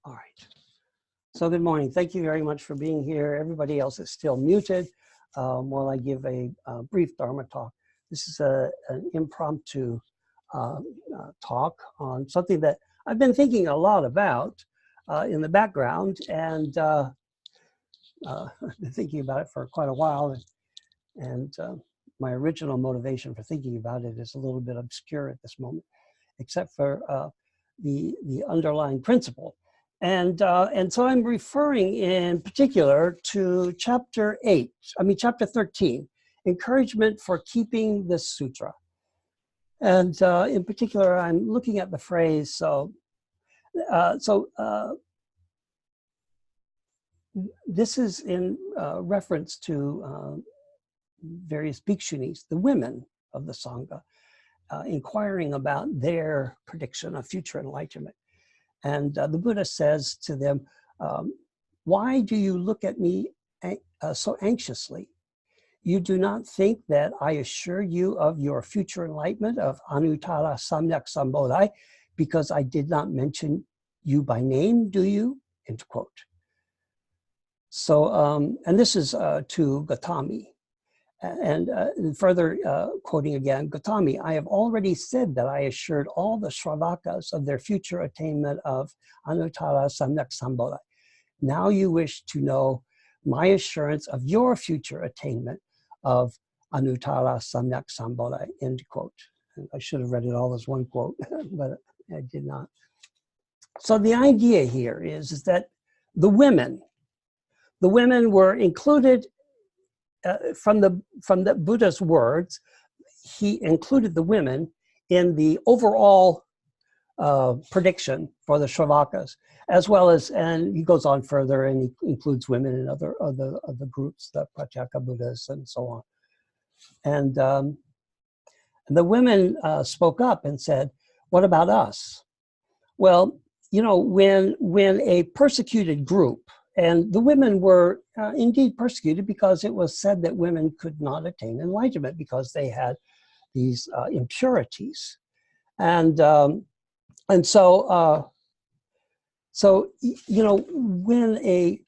All right. So good morning. Thank you very much for being here. Everybody else is still muted while I give a brief Dharma talk. This is an impromptu talk on something that I've been thinking a lot about in the background, and I've been thinking about it for quite a while. And my original motivation for thinking about it is a little bit obscure at this moment, except for the underlying principle. And so I'm referring in particular to chapter 13, encouragement for keeping the sutra. And in particular, I'm looking at the phrase, this is in reference to various bhikshunis, the women of the Sangha, inquiring about their prediction of future enlightenment. And the Buddha says to them, why do you look at me so anxiously? You do not think that I assure you of your future enlightenment of Anuttara-samyak-sam-bodhi because I did not mention you by name, do you? End quote. So, and this is to Gautami. And further quoting again, Gautami, I have already said that I assured all the Sravakas of their future attainment of Anuttara-samyak-sambodhi. Now you wish to know my assurance of your future attainment of Anuttara-samyak-sambodhi, end quote. And I should have read it all as one quote, but I did not. So the idea here is that the women were included from the Buddha's words. He included the women in the overall prediction for the Sravakas, as well as, and he goes on further and he includes women in other groups, the Pratyeka Buddhas and so on. And the women spoke up and said, what about us? Well, you know, when a persecuted group, and the women were indeed persecuted because it was said that women could not attain enlightenment because they had these impurities. And so you know, when a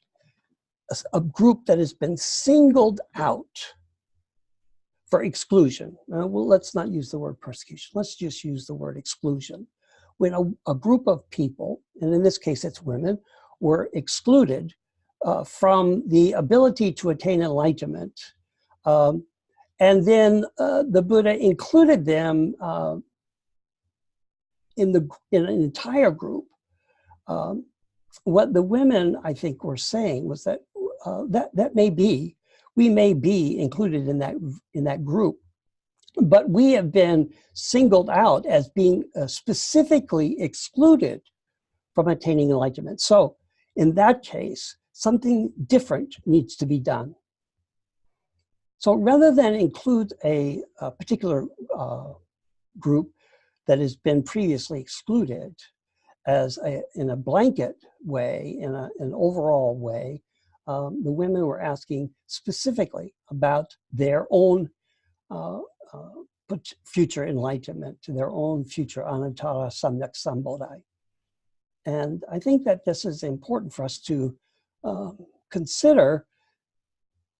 group that has been singled out for exclusion, well, let's not use the word persecution, let's just use the word exclusion. When a group of people, and in this case it's women, were excluded from the ability to attain enlightenment. And then the Buddha included them in an entire group. What the women, I think, were saying was that that may be, we may be included in that group, but we have been singled out as being specifically excluded from attaining enlightenment. So in that case, something different needs to be done. So rather than include a particular group that has been previously excluded as in a blanket way, in an overall way, the women were asking specifically about their own future enlightenment, to their own future Anuttara-samyak-sambodhi. And I think that this is important for us to consider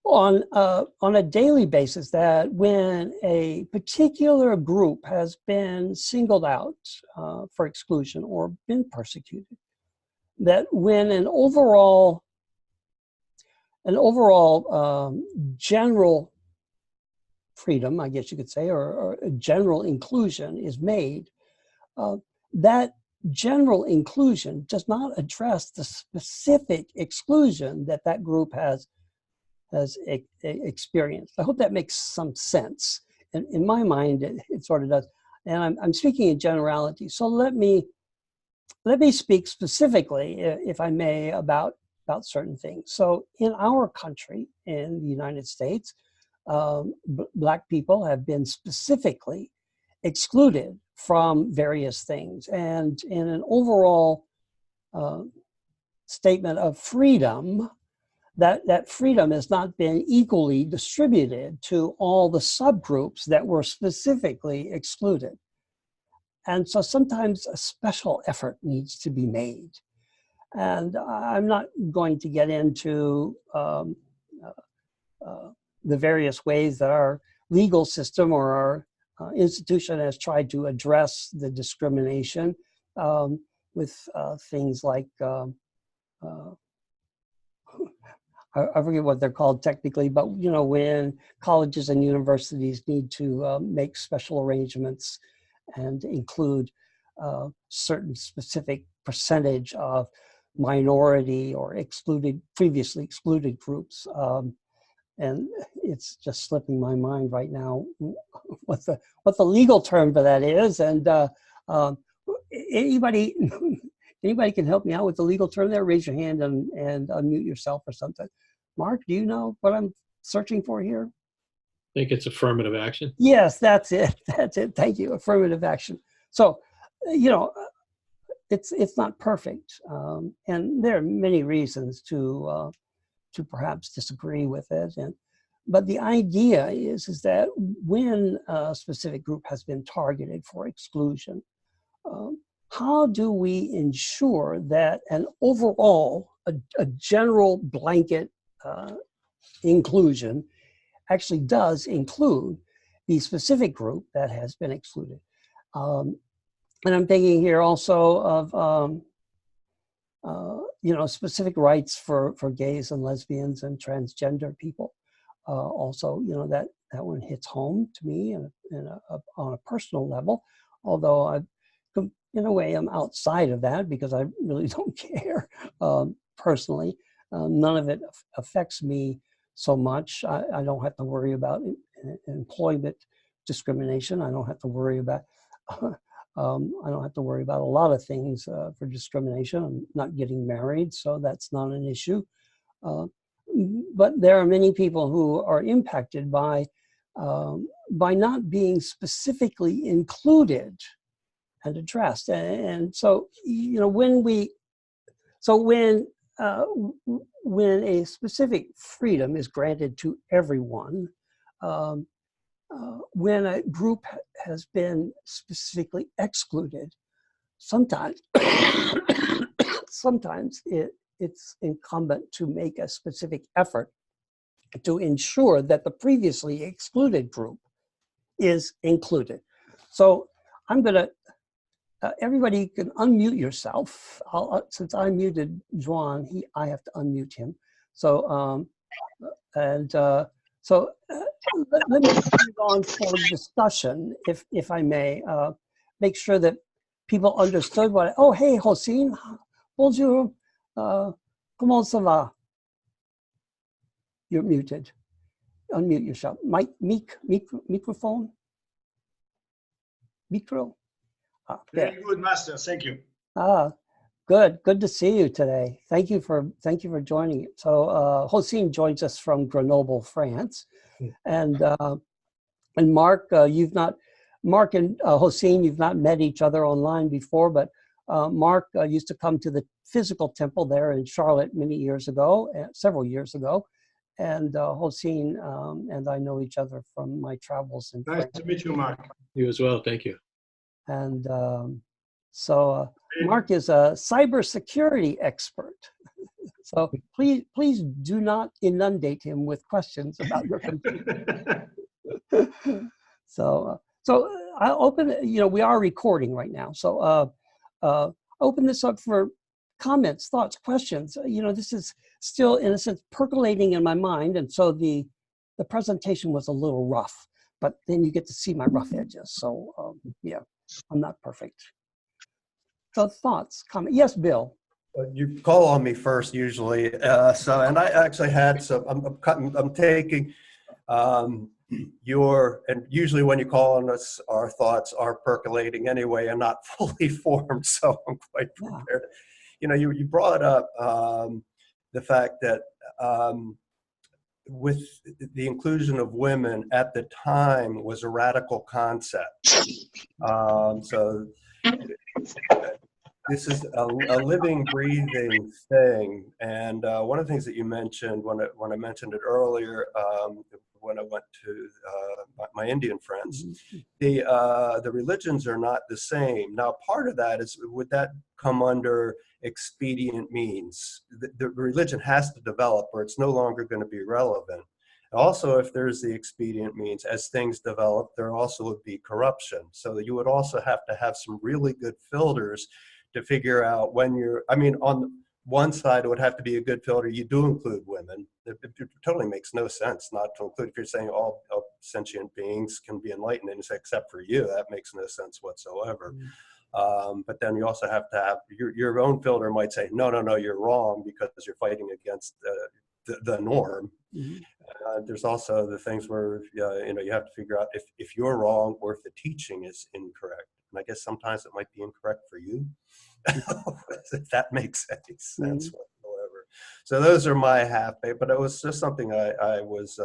on a daily basis, that when a particular group has been singled out for exclusion or been persecuted, that when an overall general freedom, I guess you could say, or a general inclusion is made, that general inclusion does not address the specific exclusion that that group has experienced. I hope that makes some sense. And in my mind, it sort of does. And I'm speaking in generality. So let me speak specifically, if I may, about certain things. So in our country, in the United States, Black people have been specifically excluded from various things. And in an overall statement of freedom, that freedom has not been equally distributed to all the subgroups that were specifically excluded. And so sometimes a special effort needs to be made. And I'm not going to get into the various ways that our legal system or our institution has tried to address the discrimination with things like, I forget what they're called technically, but you know, when colleges and universities need to make special arrangements and include certain specific percentage of minority or previously excluded groups. And it's just slipping my mind right now what the legal term for that is. And anybody can help me out with the legal term there? Raise your hand and unmute yourself or something. Mark, do you know what I'm searching for here? I think it's affirmative action. Yes, that's it. That's it. Thank you. Affirmative action. So, you know, it's not perfect, and there are many reasons to perhaps disagree with it. But the idea is that when a specific group has been targeted for exclusion, how do we ensure that an overall, a general blanket inclusion actually does include the specific group that has been excluded? And I'm thinking here also of you know, specific rights for gays and lesbians and transgender people. Also, you know, that one hits home to me on a personal level, although I, in a way, I'm outside of that because I really don't care personally. None of it affects me so much. I don't have to worry about employment discrimination. I don't have to worry about I don't have to worry about a lot of things for discrimination. I'm not getting married, so that's not an issue. But there are many people who are impacted by not being specifically included and addressed. And so, you know, when a specific freedom is granted to everyone, when a group has been specifically excluded, sometimes it's incumbent to make a specific effort to ensure that the previously excluded group is included. So I'm going to, everybody can unmute yourself. Since I muted Juan, I have to unmute him. So, let me move on for discussion, if I may. Make sure that people understood what. Oh, hey, Hossein. Bonjour. Comment ça va? You're muted. Unmute yourself. Microphone. Micro. Very good, Master. Thank you. Good. Good to see you today. Thank you for joining. So Hossein joins us from Grenoble, France, and Mark, Mark and Hossein, you've not met each other online before, but Mark used to come to the physical temple there in Charlotte many years ago, several years ago, and Hossein and I know each other from my travels in France. Nice to meet you, Mark. You as well. Thank you. And so Mark is a cybersecurity expert. So please do not inundate him with questions about your computer. So I'll open, you know, we are recording right now. So open this up for comments, thoughts, questions. You know, this is still, in a sense, percolating in my mind. And so the presentation was a little rough, but then you get to see my rough edges. So yeah, I'm not perfect. So thoughts, comments. Yes, Bill. You call on me first usually. And I actually had some, I'm taking and usually when you call on us, our thoughts are percolating anyway and not fully formed. So I'm quite prepared. Yeah. You know, you brought up the fact that with the inclusion of women at the time was a radical concept. So this is a living, breathing thing. And one of the things that you mentioned when I mentioned it earlier, when I went to my Indian friends, the religions are not the same. Now, part of that is, would that come under expedient means. The religion has to develop or it's no longer going to be relevant. Also, if there's the expedient means, as things develop, there also would be corruption. So you would also have to have some really good filters to figure out when you're, I mean, on one side, it would have to be a good filter. You do include women. It totally makes no sense not to include. If you're saying all sentient beings can be enlightened, except for you, that makes no sense whatsoever. But then you also have to have your own filter might say, no, you're wrong because you're fighting against the norm. There's also the things where you have to figure out if you're wrong or if the teaching is incorrect. And I guess sometimes it might be incorrect for you, if that makes any sense whatsoever. So those are my half-baked, but it was just something I was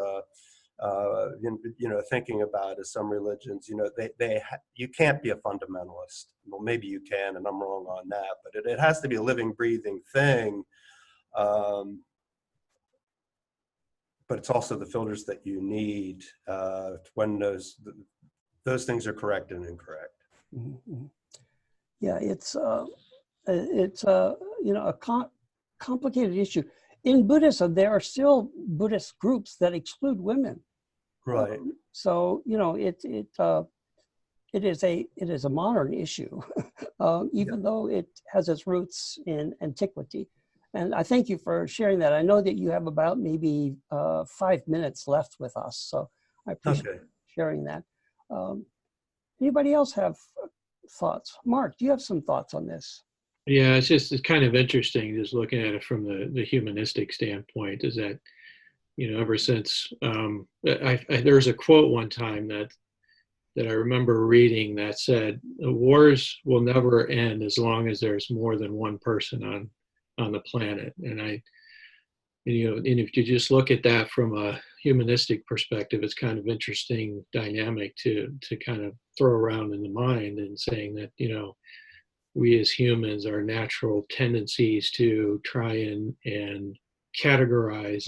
thinking about. As some religions, you can't be a fundamentalist. Well, maybe you can, and I'm wrong on that, but it has to be a living, breathing thing. But it's also the filters that you need when those things are correct and incorrect. Yeah, it's a complicated issue. In Buddhism, there are still Buddhist groups that exclude women. Right. So it is a modern issue, even though it has its roots in antiquity. And I thank you for sharing that. I know that you have about maybe 5 minutes left with us, so I appreciate sharing that. Anybody else have thoughts? Mark, do you have some thoughts on this? Yeah, it's kind of interesting just looking at it from the humanistic standpoint, is that, ever since, there's a quote one time that I remember reading that said, wars will never end as long as there's more than one person on the planet. And if you just look at that from a humanistic perspective, it's kind of interesting dynamic to kind of throw around in the mind, and saying that, we as humans, our natural tendencies to try and categorize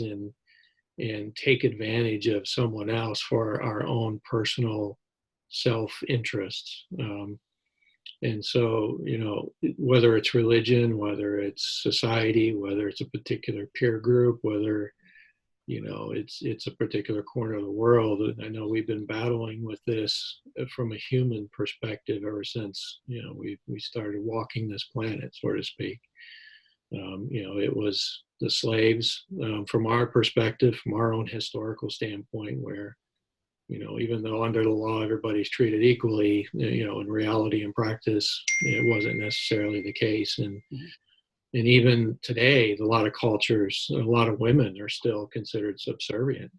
and take advantage of someone else for our own personal self-interests. And so, whether it's religion, whether it's society, whether it's a particular peer group, whether, it's a particular corner of the world. And I know we've been battling with this from a human perspective ever since, we started walking this planet, so to speak. It was the slaves, from our perspective, from our own historical standpoint, where, even though under the law everybody's treated equally, in reality and practice, it wasn't necessarily the case. And even today, a lot of cultures, a lot of women are still considered subservient.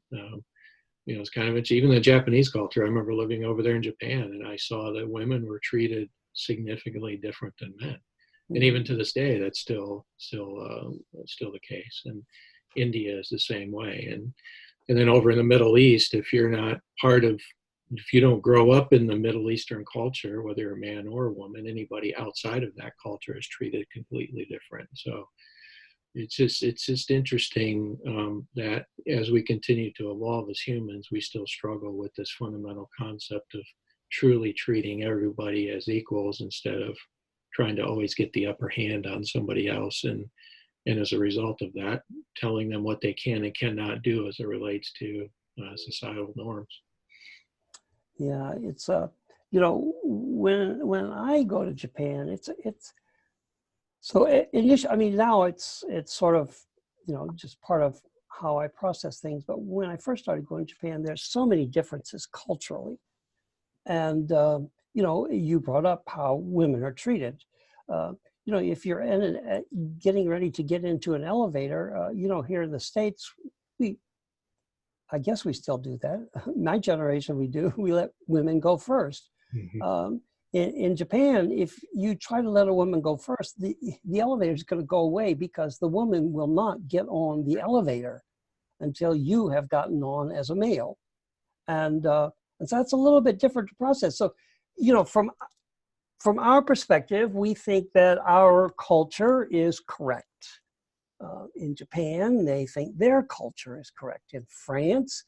It's kind of interesting. Even the Japanese culture, I remember living over there in Japan, and I saw that women were treated significantly different than men. And even to this day, that's still the case. And India is the same way. And then over in the Middle East, if you don't grow up in the Middle Eastern culture, whether you're a man or a woman, anybody outside of that culture is treated completely different. So it's just interesting that as we continue to evolve as humans, we still struggle with this fundamental concept of truly treating everybody as equals instead of trying to always get the upper hand on somebody else. And as a result of that, telling them what they can and cannot do as it relates to societal norms. Yeah, it's when I go to Japan, it's so initially, I mean, now it's sort of just part of how I process things. But when I first started going to Japan, there's so many differences culturally, and you brought up how women are treated. If you're getting ready to get into an elevator, here in the States, I guess we still do that. My generation, we let women go first. Mm-hmm. In Japan, if you try to let a woman go first, the elevator is going to go away because the woman will not get on the elevator until you have gotten on as a male. And so that's a little bit different to process. So, from our perspective, we think that our culture is correct. In Japan, they think their culture is correct. In France,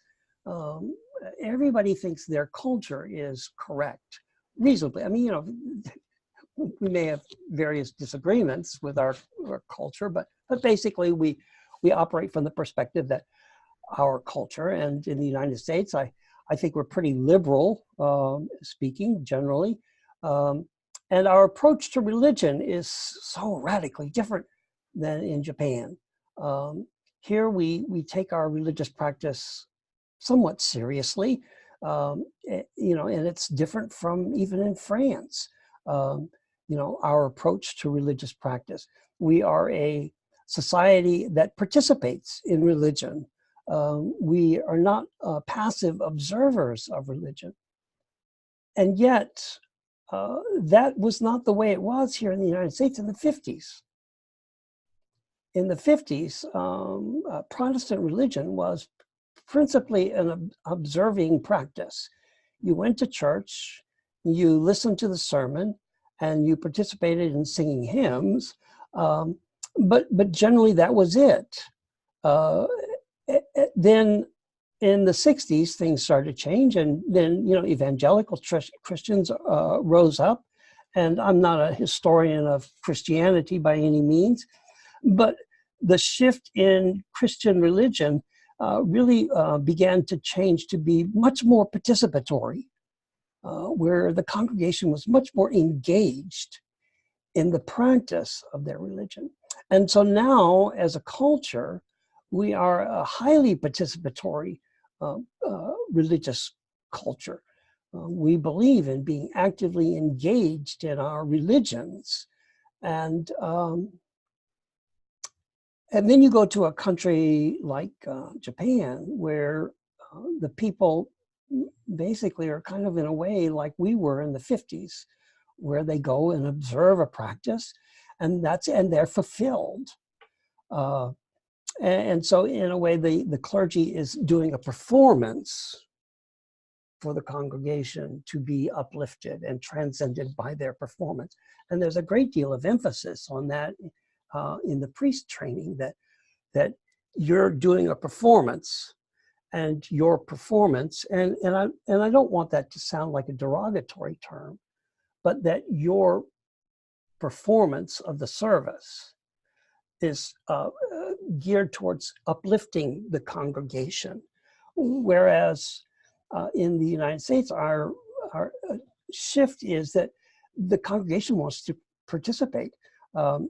everybody thinks their culture is correct, reasonably. I mean, we may have various disagreements with our culture, but basically we operate from the perspective that our culture, and in the United States, I think we're pretty liberal, speaking generally, and our approach to religion is so radically different than in Japan. Here we take our religious practice somewhat seriously, you know, and it's different from even in France. You know, our approach to religious practice. We are a society that participates in religion. We are not passive observers of religion. And yet, that was not the way it was here in the United States in the 50s. In the 50s, Protestant religion was principally an observing practice. You went to church, you listened to the sermon, and you participated in singing hymns, but generally that was it. Then in the 60s, things started to change, and then, you know, evangelical Christians rose up. And I'm not a historian of Christianity by any means, but the shift in Christian religion really began to change to be much more participatory, where the congregation was much more engaged in the practice of their religion. And so now, as a culture, we are a highly participatory religious culture. We believe in being actively engaged in our religions. And then you go to a country like Japan, where the people basically are kind of in a way like we were in the 50s, where they go and observe a practice, and they're fulfilled. And so in a way, the clergy is doing a performance for the congregation to be uplifted and transcended by their performance. And there's a great deal of emphasis on that in the priest training, that you're doing a performance, and your performance, and I don't want that to sound like a derogatory term, but that your performance of the service is geared towards uplifting the congregation. Whereas in the United States, our shift is that the congregation wants to participate.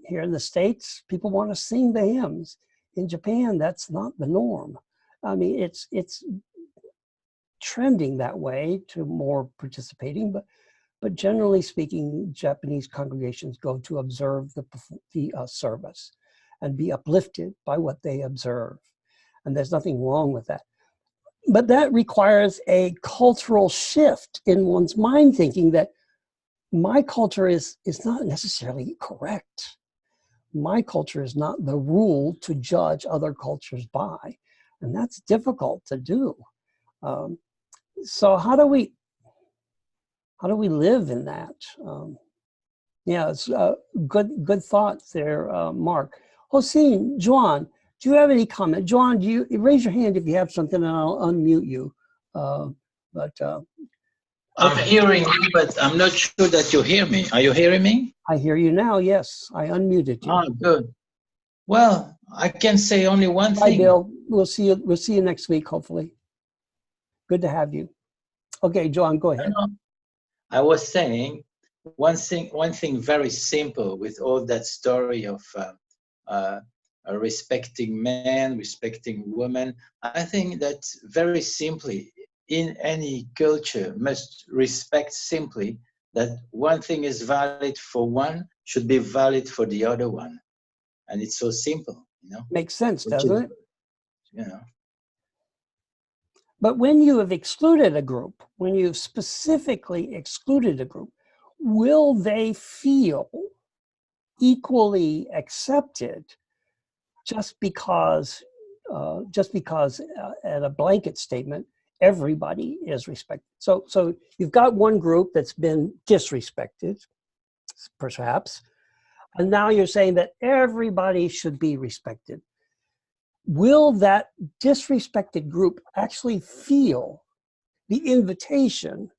Here in the States, people want to sing the hymns. In Japan, that's not the norm. I mean, it's trending that way to more participating, but generally speaking, Japanese congregations go to observe the service and be uplifted by what they observe. And there's nothing wrong with that. But that requires a cultural shift in one's mind, thinking that my culture is not necessarily correct. My culture is not the rule to judge other cultures by. And that's difficult to do. So how do we live in that? Yeah, it's good thoughts there, Mark. Hossein, Juan, do you have any comment? Juan, do you raise your hand if you have something, and I'll unmute you. I'm hearing you, but I'm not sure that you hear me. Are you hearing me? I hear you now. Yes, I unmuted you. Oh, good. Well, I can say only one Bye, thing. Bill. We'll see you next week, hopefully. Good to have you. Okay, John, go ahead. I was saying one thing very simple with all that story of respecting men, respecting women. I think that very simply, in any culture, must respect simply that one thing is valid for one should be valid for the other one. And it's so simple, you know. Makes sense, doesn't it? You know. But when you have excluded a group, when you've specifically excluded a group, will they feel equally accepted just because at a blanket statement, everybody is respected? So you've got one group that's been disrespected, perhaps, and now you're saying that everybody should be respected. Will that disrespected group actually feel the invitation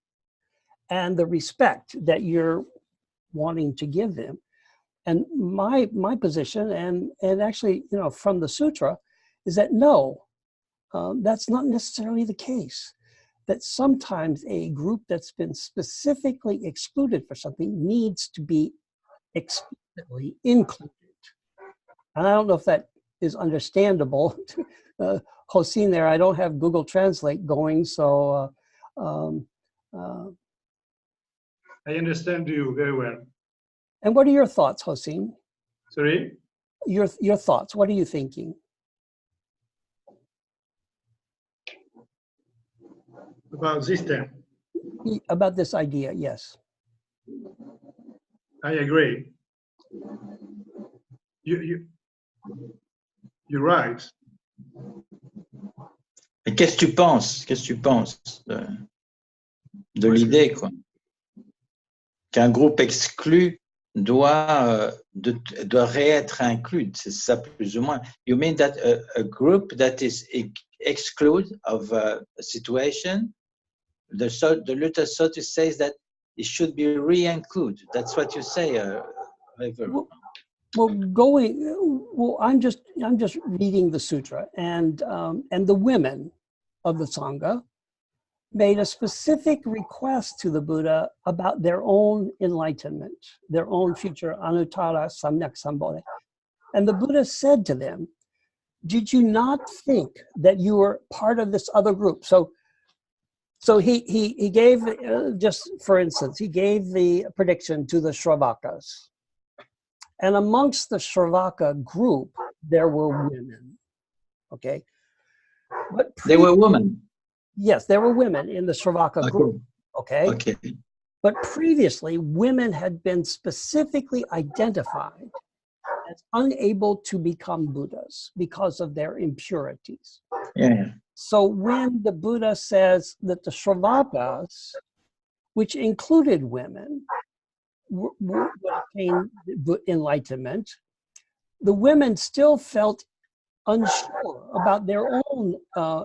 and the respect that you're wanting to give them. And my position, and actually, you know, from the sutra, is that no, that's not necessarily the case. That sometimes a group that's been specifically excluded for something needs to be explicitly included. And I don't know if that is understandable. Hossein there, I don't have Google Translate going, so I understand you very well. and what are your thoughts, Hossein? Sorry? Your thoughts, what are you thinking? About this term. About this idea, yes. I agree. You're right. Mais qu'est-ce que tu penses? Qu'est-ce que tu penses de l'idée, quoi? Qu'un groupe exclu doit réêtre inclus, c'est ça plus ou moins. You mean that a group that is excluded of a situation, the Lotus Sutra says that it should be re-included. That's what you say, Well, I'm just reading the sutra, and the women of the Sangha made a specific request to the Buddha about their own enlightenment, their own future Anuttara-samyak-sam-bodhi. And the Buddha said to them, did you not think that you were part of this other group? So he gave, just for instance, he gave the prediction to the Sravakas. And amongst the Sravaka group, there were women, okay? But they were women? Yes, there were women in the Sravaka group, okay? Okay. But previously, women had been specifically identified as unable to become Buddhas because of their impurities. Yeah. So when the Buddha says that the Sravakas, which included women, would attain enlightenment, the women still felt unsure about their own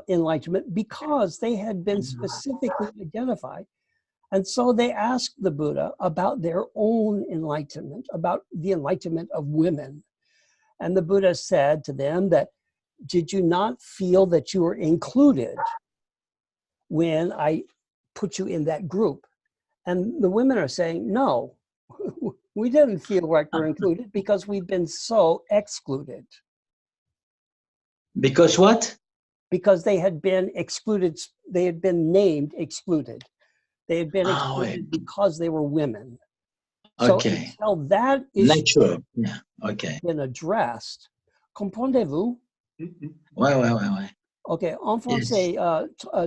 enlightenment because they had been specifically identified. And so they asked the Buddha about their own enlightenment, about the enlightenment of women. And the Buddha said to them that, did you not feel that you were included when I put you in that group? And the women are saying, no, we didn't feel like we're included because we've been so excluded. Because what? Because they had been excluded, they had been named excluded. They had been excluded because they were women. Okay. So until that issue yeah. Okay. been addressed, comprenez-vous? Ouais. Ok, en français,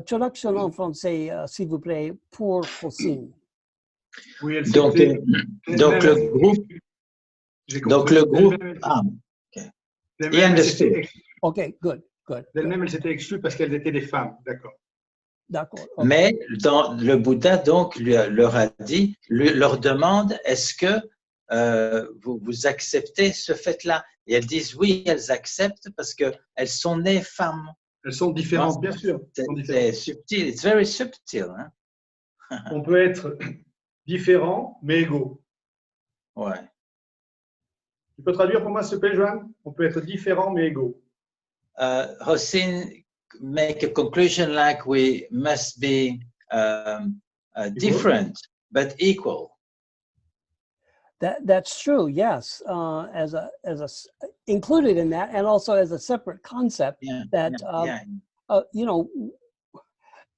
traduction en français, s'il vous plaît, pour Hossein. Oui, donc le groupe, okay. He understood. Ok, good. D'elles-mêmes, elles s'étaient exclues parce qu'elles étaient des femmes, d'accord. D'accord. Okay. Mais le Bouddha donc leur a dit, leur demande, est-ce que vous acceptez ce fait-là? Et elles disent oui, elles acceptent parce qu'elles sont nées femmes. Elles sont différentes, bien sûr. C'est subtil, it's very subtil. Hein? On peut être différents, mais égaux. Ouais. Tu peux traduire pour moi, s'il te plaît, Joanne? On peut être différents, mais égaux. Hossein make a conclusion like we must be different but equal. That's true. Yes, as a included in that, and also as a separate concept. Yeah, that yeah.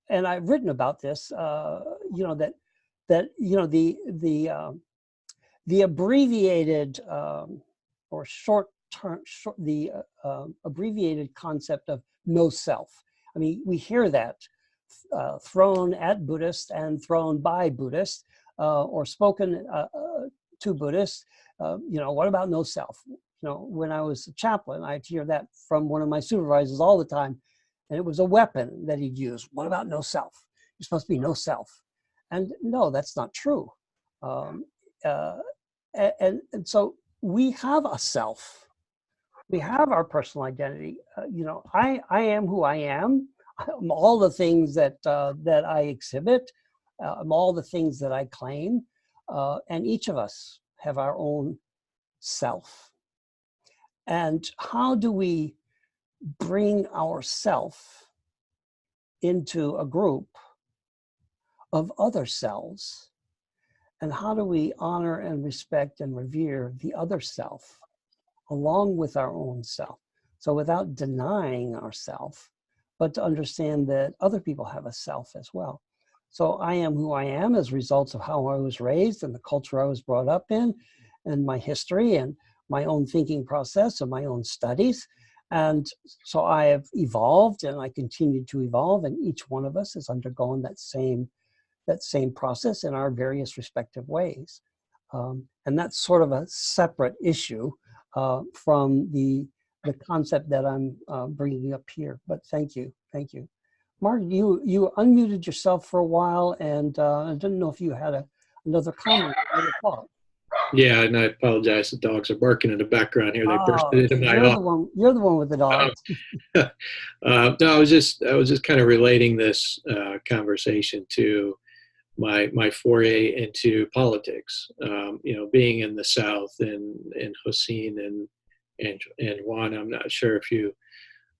And I've written about this. That the abbreviated or short term, the abbreviated concept of no self. I mean, we hear that thrown at Buddhists and thrown by Buddhists, or spoken to Buddhists. What about no self? When I was a chaplain, I'd hear that from one of my supervisors all the time, and it was a weapon that he'd use. What about no self? You're supposed to be no self. And no, that's not true. And so we have a self. We have our personal identity. I am who I am. I'm all the things that I exhibit. I'm all the things that I claim. and each of us have our own self. And how do we bring ourself into a group of other selves? And how do we honor and respect and revere the other self along with our own self? So without denying ourself, but to understand that other people have a self as well. So I am who I am as results of how I was raised and the culture I was brought up in, and my history and my own thinking process and my own studies. And so I have evolved and I continue to evolve, and each one of us is undergoing that same process in our various respective ways. And that's sort of a separate issue from the concept that I'm bringing up here. But thank you. Mark, you unmuted yourself for a while, and I didn't know if you had another comment or a thought. Yeah, and I apologize. The dogs are barking in the background here. They bursted into my office. You're the one with the dogs. No, I was just kind of relating this conversation to my foray into politics. Being in the South and Hossein and Juan, I'm not sure if you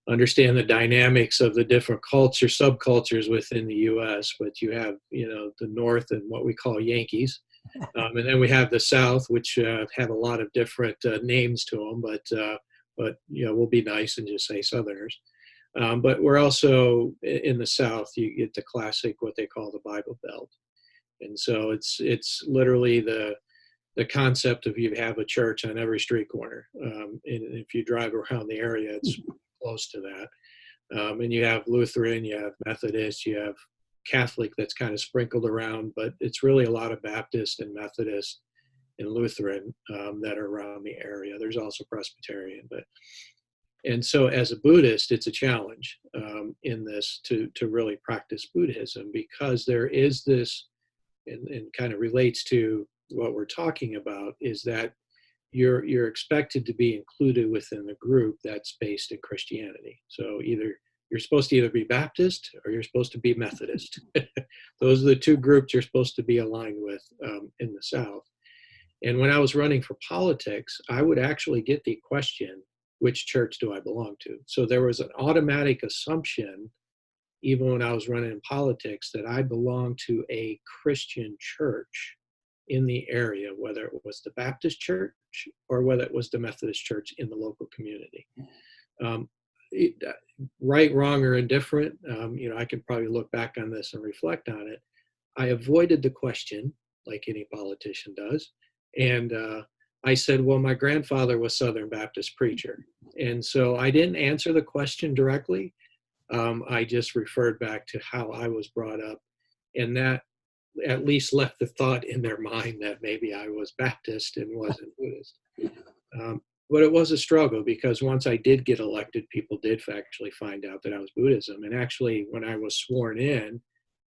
understand the dynamics of the different subcultures within the U.S., but you have, the North and what we call Yankees. And then we have the South, which have a lot of different names to them, but we'll be nice and just say Southerners. But we're also in the South, you get the classic, what they call the Bible Belt. And so it's literally the concept of you have a church on every street corner. And if you drive around the area, it's close to that. And you have Lutheran, you have Methodist, you have Catholic that's kind of sprinkled around, but it's really a lot of Baptist and Methodist and Lutheran that are around the area. There's also Presbyterian, and so as a Buddhist, it's a challenge in this to really practice Buddhism, because there is this, and kind of relates to what we're talking about, is that you're expected to be included within the group that's based in Christianity. So you're supposed to either be Baptist or you're supposed to be Methodist. Those are the two groups you're supposed to be aligned with in the South. And when I was running for politics, I would actually get the question, which church do I belong to? So there was an automatic assumption, even when I was running in politics, that I belonged to a Christian church in the area, whether it was the Baptist church or whether it was the Methodist church in the local community. Right, wrong, or indifferent, I can probably look back on this and reflect on it. I avoided the question, like any politician does, and I said, well, my grandfather was Southern Baptist preacher, and so I didn't answer the question directly. I just referred back to how I was brought up, and that at least left the thought in their mind that maybe I was Baptist and wasn't Buddhist. But it was a struggle, because once I did get elected, people did actually find out that I was Buddhism. And actually, when I was sworn in,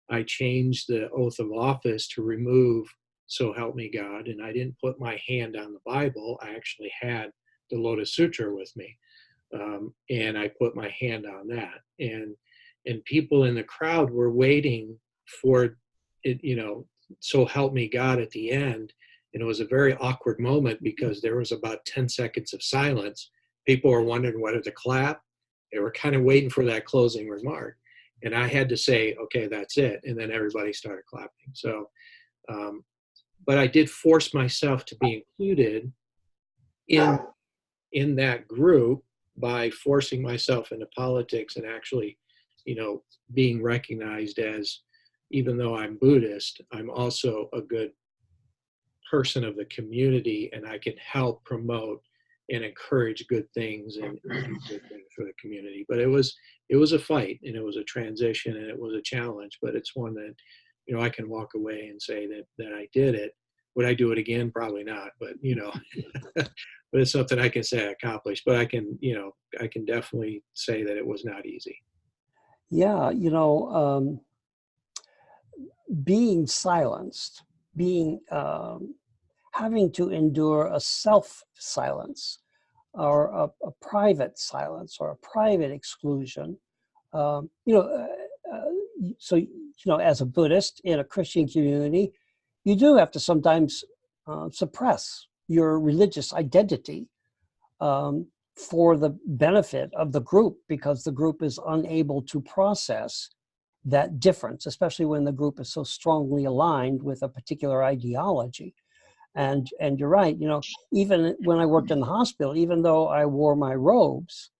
I changed the oath of office to remove "So help me God," and I didn't put my hand on the Bible. I actually had the Lotus Sutra with me, and I put my hand on that. And people in the crowd were waiting for it, "So help me God" at the end. And it was a very awkward moment, because there was about 10 seconds of silence. People were wondering whether to clap. They were kind of waiting for that closing remark. And I had to say, okay, that's it. And then everybody started clapping. So, but I did force myself to be included in that group by forcing myself into politics and actually, being recognized as, even though I'm Buddhist, I'm also a good person of the community, and I can help promote and encourage good things and do good things for the community. But it was a fight, and it was a transition, and it was a challenge, but it's one that, I can walk away and say that I did it. Would I do it again? Probably not, but but it's something I can say I accomplished. But I can definitely say that it was not easy. Yeah, being silenced, having to endure a self-silence or a private silence or a private exclusion. So, as a Buddhist in a Christian community, you do have to sometimes suppress your religious identity for the benefit of the group, because the group is unable to process that difference, especially when the group is so strongly aligned with a particular ideology. And you're right, you know, even when I worked in the hospital, even though I wore my robes,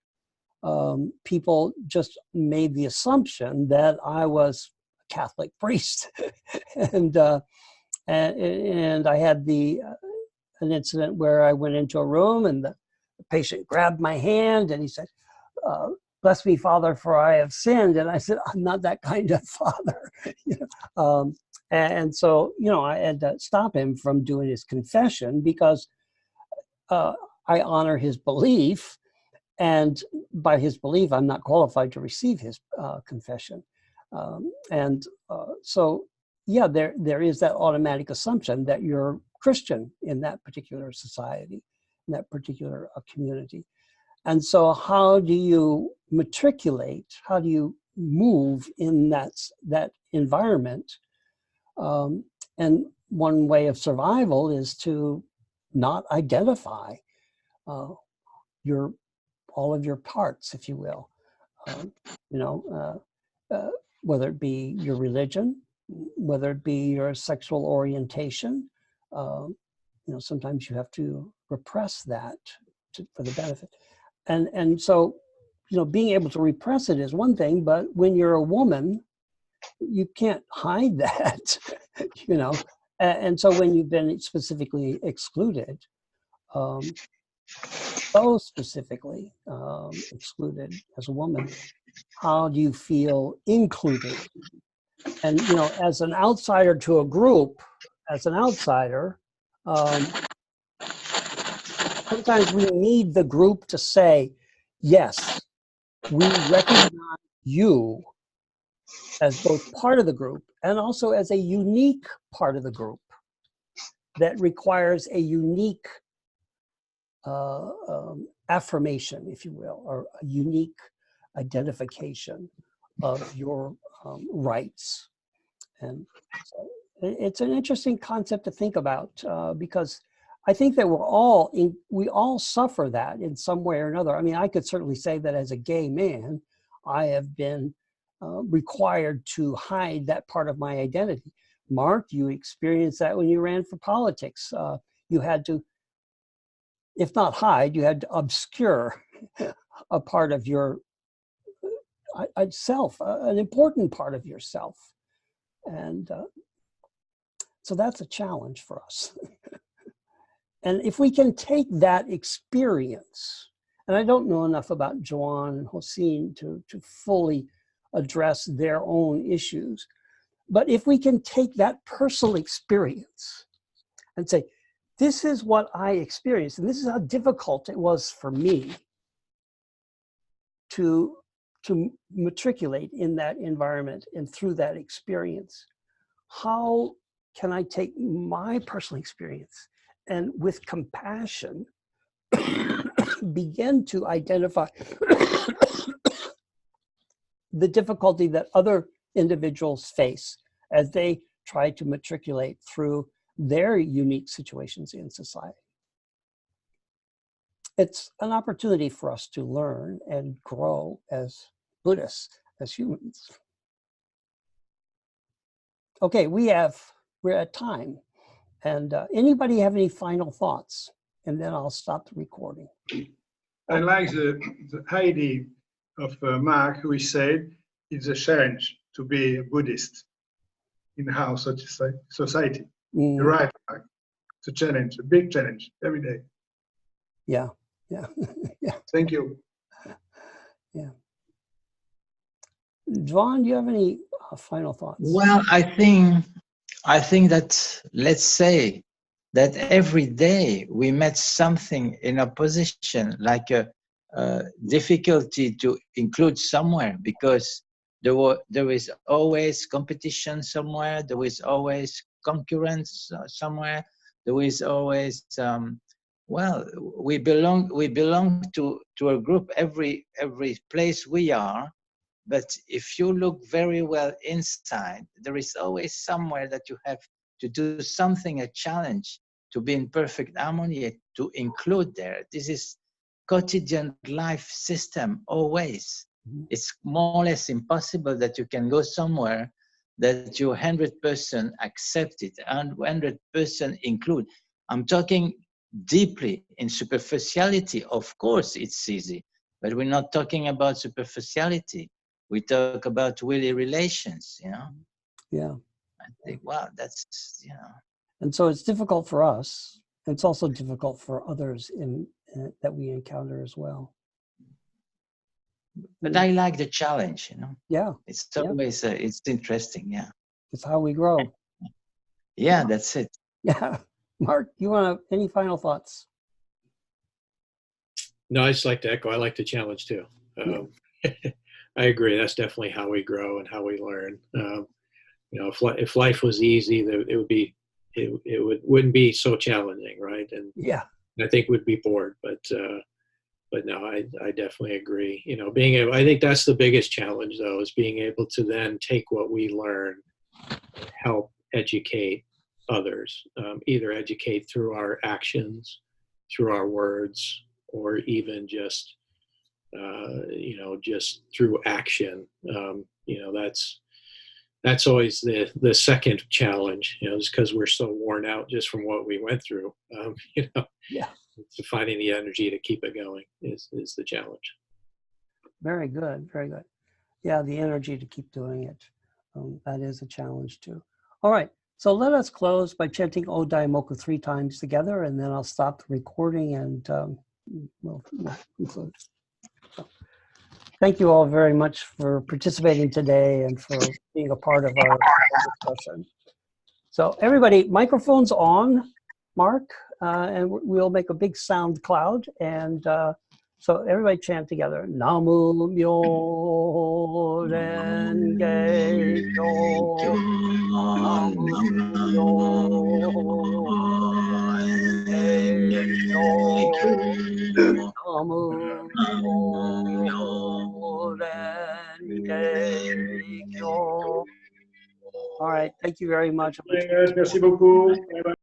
people just made the assumption that I was a Catholic priest. and I had an incident where I went into a room and the patient grabbed my hand and he said, "Bless me, Father, for I have sinned." And I said, "I'm not that kind of father." You know? And so, you know, I had to stop him from doing his confession because I honor his belief, and by his belief, I'm not qualified to receive his confession. So, yeah, there is that automatic assumption that you're Christian in that particular society, in that particular community. And so how do you matriculate, how do you move in that environment? And one way of survival is to not identify all of your parts, if you will. You know, whether it be your religion, whether it be your sexual orientation, you know, sometimes you have to repress that for the benefit. And so, you know, being able to repress it is one thing, but when you're a woman, you can't hide that, you know. And so when you've been specifically excluded, so specifically excluded as a woman, how do you feel included? And, you know, as an outsider to a group, as an outsider, sometimes we need the group to say, yes, we recognize you as both part of the group and also as a unique part of the group that requires a unique affirmation, if you will, or a unique identification of your rights. And so it's an interesting concept to think about because I think that we all suffer that in some way or another. I mean, I could certainly say that as a gay man, I have been required to hide that part of my identity. Mark, you experienced that when you ran for politics. You had to, if not hide, you had to obscure a part of your self, an important part of yourself. And so that's a challenge for us. And if we can take that experience, and I don't know enough about Joanne and Hossein to fully address their own issues, but if we can take that personal experience and say, this is what I experienced, and this is how difficult it was for me to matriculate in that environment and through that experience, how can I take my personal experience and with compassion begin to identify the difficulty that other individuals face as they try to matriculate through their unique situations in society. It's an opportunity for us to learn and grow as Buddhists, as humans. Okay, we're at time. And anybody have any final thoughts? And then I'll stop the recording. I like the idea of Mark, who said it's a challenge to be a Buddhist in our society. You're right, Mark. It's a challenge, a big challenge every day. Yeah, yeah, yeah. Thank you. Yeah. John, do you have any final thoughts? Well, I think that, let's say that every day we met something in opposition, like a difficulty to include somewhere, because there is always competition somewhere, there is always concurrence somewhere, there is always well, we belong to a group every place we are. But if you look very well inside, there is always somewhere that you have to do something, a challenge, to be in perfect harmony, to include there. This is quotidian life system always. It's more or less impossible that you can go somewhere that you 100% accept it and 100% include. I'm talking deeply in superficiality. Of course, it's easy, but we're not talking about superficiality. We talk about really relations, you know? Yeah. I think, wow, that's, you know. And so it's difficult for us. It's also difficult for others that we encounter as well. But I like the challenge, you know? Yeah. It's always, it's interesting, yeah. It's how we grow. Yeah, that's it. Yeah. Mark, any final thoughts? No, I just like to echo. I like the challenge too. I agree. That's definitely how we grow and how we learn. You know, if life was easy, it wouldn't be so challenging, right? And Yeah. I think we'd be bored. But no, I definitely agree. You know, I think that's the biggest challenge, though, is being able to then take what we learn, help educate others, either educate through our actions, through our words, or even just, you know, just through action. You know, that's always the second challenge, you know, just because we're so worn out just from what we went through. You know, yeah, finding the energy to keep it going is the challenge. Very good, very good. Yeah, the energy to keep doing it. That is a challenge too. All right, so let us close by chanting O Daimoku 3 times together, and then I'll stop the recording and we'll conclude. So, thank you all very much for participating today and for being a part of our discussion. So everybody, microphones on, Mark, and we'll make a big sound cloud. And so everybody chant together. Namu Myo Renge Kyo. Namu Myo Renge Kyo. Namu Myo Renge Kyo. All right, thank you very much. Merci beaucoup. Bye bye.